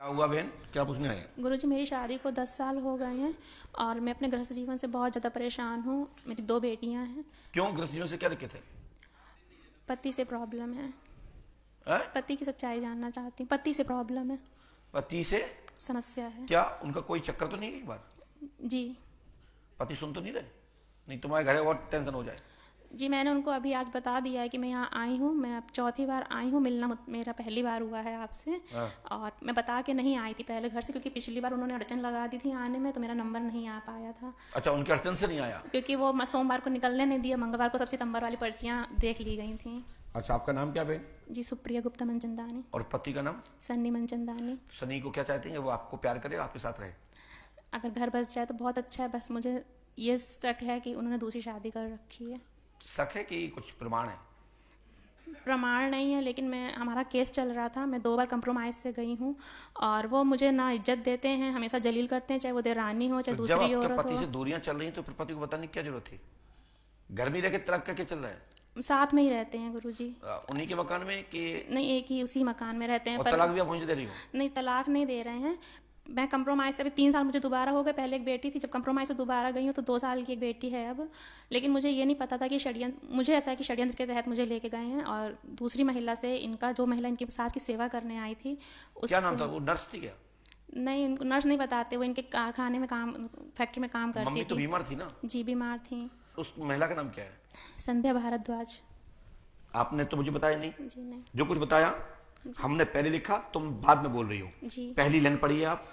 क्या हुआ बहन, क्या पूछने आए? गुरुजी, मेरी शादी को 10 साल हो गए हैं और मैं अपने गृहस्थ जीवन से बहुत ज़्यादा परेशान हूँ। मेरी 2 बेटियां हैं। क्यों, गृहस्थ जीवन से क्या दिक्कत है? पति से प्रॉब्लम है। हैं? पति की सच्चाई जानना चाहती हूँ। पति से प्रॉब्लम है, पति से समस्या है। क्या उनका कोई चक्कर तो नहीं है? एक बार जी पति सुन तो नहीं रहे? नहीं तुम्हारे घर और टेंशन हो जाए। जी, मैंने उनको अभी आज बता दिया है कि मैं यहाँ आई हूँ। मैं अब चौथी बार आई हूँ, मिलना मेरा पहली बार हुआ है आपसे। हाँ। और मैं बता के नहीं आई थी पहले घर से, क्योंकि पिछली बार उन्होंने अड़चन लगा दी थी आने में, तो मेरा नंबर नहीं आ पाया था। अच्छा, उनके अड़चन से नहीं आया? क्योंकि वो सोमवार को निकलने नहीं दिया, मंगलवार को सब सितंबर वाली पर्चियाँ देख ली गई थी। अच्छा, आपका नाम क्या बहन? जी, सुप्रिया गुप्ता मनचंदानी। और पति का नाम? सन्नी मनचंदानी। सनी को क्या चाहते हैं? वो आपको प्यार करे, आपके साथ रहे? अगर घर बस जाए तो बहुत अच्छा है, बस मुझे ये शक है कि उन्होंने दूसरी शादी कर रखी है। शक है कि कुछ प्रमाण है? प्रमाण नहीं है, लेकिन हमारा केस चल रहा था। मैं 2 बार कंप्रोमाइज़ से गई हूँ और वो मुझे ना इज्जत देते हैं, हमेशा जलील करते हैं, चाहे वो देरानी हो चाहे तो जब दूसरी आपके औरत पति से हो। दूरियां चल रही हैं तो फिर पति को बताने की क्या जरूरत थी? घर में रह के तलाक करके चल रहा है? साथ में ही रहते हैं गुरुजी। उन्हीं के मकान में कि? नहीं, एक ही उसी मकान में रहते हैं। और तलाक भी आप मुझे दे रही हो? नहीं, तलाक नहीं दे रहे हैं। मैं कंप्रोमाइज़ से अभी 3 साल मुझे दोबारा हो गए। पहले एक बेटी थी, जब कंप्रोमाइज़ से दोबारा गई हूँ तो 2 साल की एक बेटी है अब। लेकिन मुझे ये नहीं पता था कि षड्यंत्र, मुझे ऐसा है कि षड्यंत्र के तहत मुझे लेके गए हैं। और दूसरी महिला से इनका, जो महिला इनकी सास की सेवा करने आई थी, क्या नाम था? वो नर्स थी क्या? नहीं, उनको नर्स नहीं बताते, वो इनके कारखाने में काम, फैक्ट्री में काम करती मम्मी तो थी। बीमार थी ना? जी, बीमार थी। उस महिला का नाम क्या है? संध्या भारद्वाज। आपने तो मुझे बताया नहीं। जी नहीं। जो कुछ बताया हमने पहले लिखा, तुम बाद में बोल रही हो। जी। पहली लाइन पढ़ी है आप?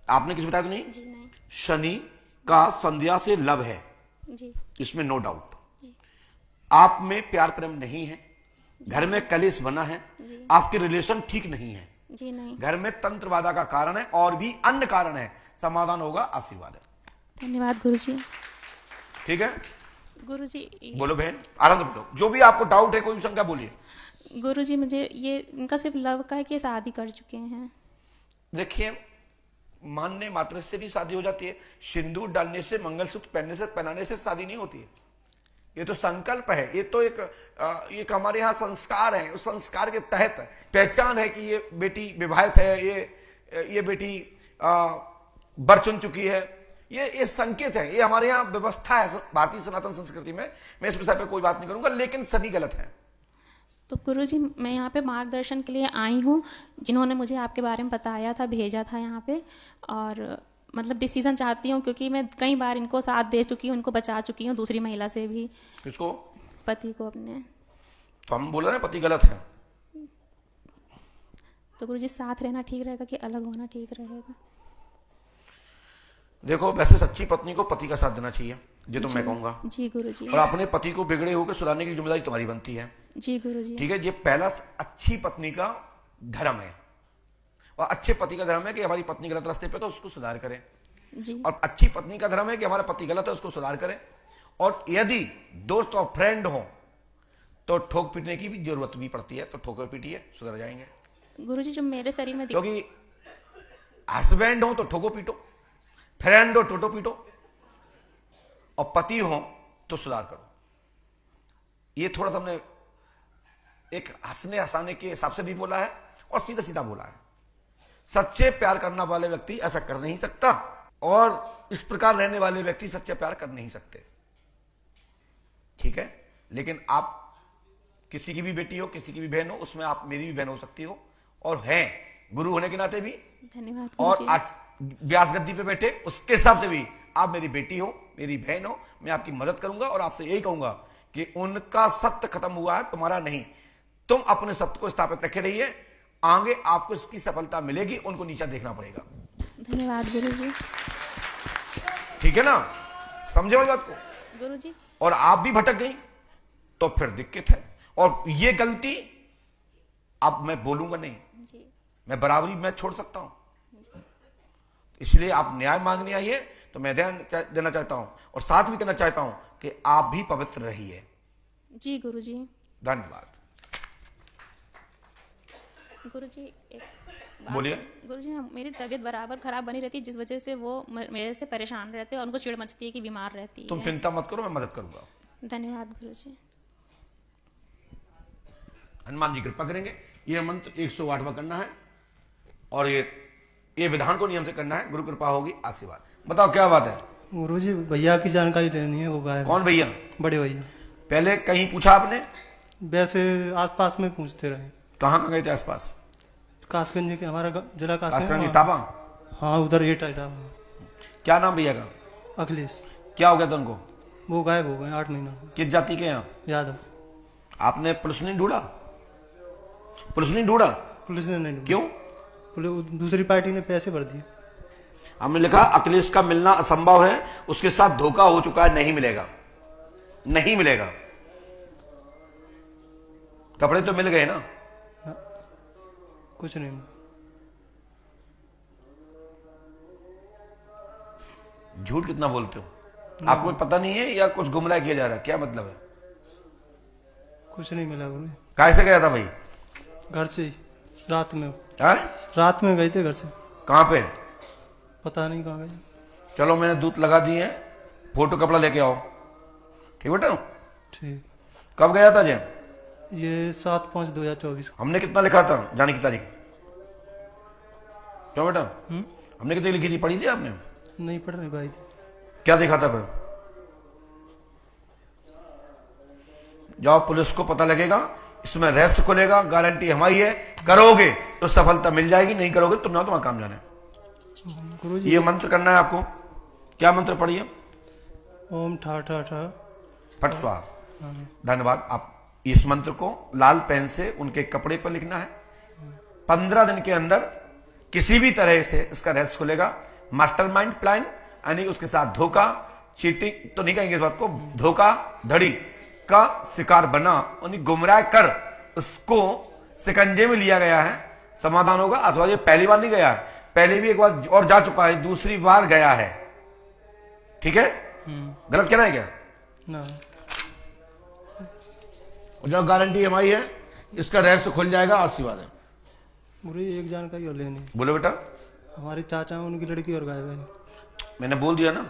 आपने कुछ बताया तो नहीं? जी नहीं। शनि का संध्या से लव है, जी। इसमें नो डाउट। जी। आप में प्यार प्रेम नहीं है, घर में कलेश बना है, जी। आपके रिलेशन ठीक नहीं है, जी नहीं। घर में तंत्रवादा का कारण है और भी अन्य कारण है। समाधान होगा, आशीर्वाद है। धन्यवाद गुरुजी। ठीक है, गुरुजी। बोलो बहन, आराम से बोलो। जो भी आपको डाउट है, कोई भी शंका, बोलिए। गुरुजी, मुझे ये इनका सिर्फ लव का है कि शादी कर चुके हैं? देखिए, मानने मात्र से भी शादी हो जाती है। सिंदूर डालने से, मंगलसूत्र पहनने से, पहनाने से शादी नहीं होती है। ये तो संकल्प है, ये तो एक हमारे यहाँ संस्कार है। उस संस्कार के तहत पहचान है कि ये बेटी विवाहित है, ये बेटी वर चुन चुकी है। ये संकेत है, ये हमारे यहाँ व्यवस्था है भारतीय सनातन संस्कृति में। मैं इस विषय पे कोई बात नहीं करूंगा, लेकिन सनी गलत है। तो गुरुजी, मैं यहाँ पे मार्गदर्शन के लिए आई हूँ। जिन्होंने मुझे आपके बारे में बताया था, भेजा था यहाँ पे, और मतलब डिसीजन चाहती हूँ, क्योंकि मैं कई बार इनको साथ दे चुकी हूँ, इनको बचा चुकी हूँ दूसरी महिला से भी। किसको? पति को अपने। तो हम बोला ना पति गलत है। तो गुरुजी, साथ रहना ठीक रहेगा कि अलग होना ठीक रहेगा? देखो, वैसे सच्ची पत्नी को पति का साथ देना चाहिए, ये तो मैं कहूंगा। जी गुरुजी। और अपने पति को बिगड़े होकर सुधारने की जिम्मेदारी तुम्हारी बनती है। जी गुरुजी। ठीक है, ये पहला अच्छी पत्नी का धर्म है। और अच्छे पति का धर्म है कि हमारी पत्नी गलत रास्ते पे तो उसको सुधार करें। जी। और अच्छी पत्नी का धर्म है कि हमारा पति गलत है, उसको सुधार करें। और यदि दोस्त और फ्रेंड हो तो ठोक पीटने की भी जरूरत भी पड़ती है, तो ठोकर पीटिए, सुधर जाएंगे। गुरुजी, जो मेरे शरीर में क्योंकि हस्बैंड हो तो ठोको पीटो, फ्रेंड हो टोटो पीटो, और पति हो तो सुधार करो। ये थोड़ा सा हमने एक हंसने हंसाने के हिसाब से भी बोला है और सीधा सीधा बोला है। सच्चे प्यार करने वाले व्यक्ति ऐसा कर नहीं सकता, और इस प्रकार रहने वाले व्यक्ति सच्चे प्यार कर नहीं सकते। ठीक है, लेकिन आप किसी की भी बेटी हो, किसी की भी बहन हो, उसमें आप मेरी भी बहन हो सकती हो, और हैं गुरु होने के नाते भी। धन्यवाद। और आज व्यास गद्दी पे बैठे उसके हिसाब से भी आप मेरी बेटी हो, मेरी बहन हो। मैं आपकी मदद करूंगा और आपसे यही कहूंगा कि उनका सत्य खत्म हुआ है, तुम्हारा नहीं। तुम अपने सत्य को स्थापित रखे रहिए, आगे आपको इसकी सफलता मिलेगी, उनको नीचा देखना पड़ेगा। धन्यवाद गुरुजी। ठीक है ना, समझे मेरी बात को? गुरुजी। और आप भी भटक गई तो फिर दिक्कत है। और ये गलती अब मैं बोलूंगा नहीं, जी। मैं बराबरी मैं छोड़ सकता हूं। इसलिए आप न्याय मांगने आइए तो मैं ध्यान देना चाहता हूं, और साथ भी कहना चाहता हूं कि आप भी पवित्र रहिए। जी गुरुजी। धन्यवाद। गुरुजी, एक बात। बोलिए। गुरुजी, मेरी तबीयत बराबर खराब बनी रहती है, जिस वजह से वो मेरे से परेशान रहते हैं और उनको चिढ़ मचती है कि बीमार रहती है। तुम चिंता मत करो, मैं मदद करूंगा। धन्यवाद गुरुजी। हनुमान जी कृपा करेंगे। यह मंत्र 108वां करना है। और ये विधान को नियम से करना है, गुरु कृपा होगी, आशीर्वाद। बताओ क्या बात है? गुरु जी भैया की जानकारी लेनी है, वो गायब। कौन भैया? बड़े भैया। पहले कहीं पूछा आपने? वैसे आसपास में पूछते रहे। कहाँ गए थे आसपास? कासगंज के, हमारा जिला कासगंज कासगंज। तापा? हाँ उधर ये टाइटा। क्या नाम भैया का? अखिलेश। क्या हो गया था उनको? वो गायब हो गए 8 महीना। किस जाति के हैं आप? यादव। आपने पुलिस नहीं ढूंढा? पुलिस नहीं ढूंढा? पुलिस ने नहीं ढूंढा। क्यों? पुलिस दूसरी पार्टी ने पैसे भर दिए। हमने लिखा अखिलेश का मिलना असंभव है, उसके साथ धोखा हो चुका है, नहीं मिलेगा, नहीं मिलेगा। कपड़े तो मिल गए ना? कुछ नहीं। झूठ कितना बोलते हो? आपको पता नहीं है या कुछ गुमराह किया जा रहा है? क्या मतलब है? कुछ नहीं मिला गुरु। कैसे गया था भाई? घर से ही रात में। है? रात में गए थे घर से। कहां पे? पता नहीं कहाँ गए। चलो मैंने दूत लगा दिए हैं, फोटो कपड़ा लेके आओ। ठीक बेटा? ठीक। कब गया था जय? ये 7/5/2024। हमने कितना लिखा था जाने की तारीख? क्यों बेटा? हमने कितनी लिखी थी, पढ़ी थी आपने? नहीं पढ़ रही भाई। क्या देखा था फिर? जाओ, पुलिस को पता लगेगा, इसमें रहस्य खुलेगा, गारंटी हमारी है। करोगे तो सफलता मिल जाएगी, नहीं करोगे तुम ना, तुम्हारा काम जाने। गुरुजी ये मंत्र करना है आपको। क्या मंत्र पढ़िए? ओम ठा ठा ठा फट स्वाहा। धन्यवाद। आप इस मंत्र को लाल पेन से उनके कपड़े पर लिखना है। 15 दिन के अंदर किसी भी तरह से इसका रहस्य खुलेगा। मास्टरमाइंड प्लान यानी उसके साथ धोखा, चीटिंग तो नहीं कहेंगे इस बात को, धोखा धड़ी का शिकार बना, उन्हें गुमराह कर उसको शिकंजे में लिया गया है। समाधान होगा। आसवाज पहली बार नहीं गया है, पहले भी एक बार और जा चुका है, दूसरी बार गया है। ठीक है? गलत कहना है क्या? ना। जो गारंटी हमारी है, इसका रहस्य खुल जाएगा, आशीर्वाद है। गुरु एक जानकारी और लेनी। बोलो बेटा। हमारे चाचा हैं, उनकी लड़की और गायब है। मैंने बोल दिया ना,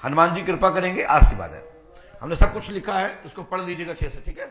हनुमान जी कृपा करेंगे, आशीर्वाद है। हमने सब कुछ लिखा है, इसको पढ़ लीजिएगा अच्छे से। ठीक है?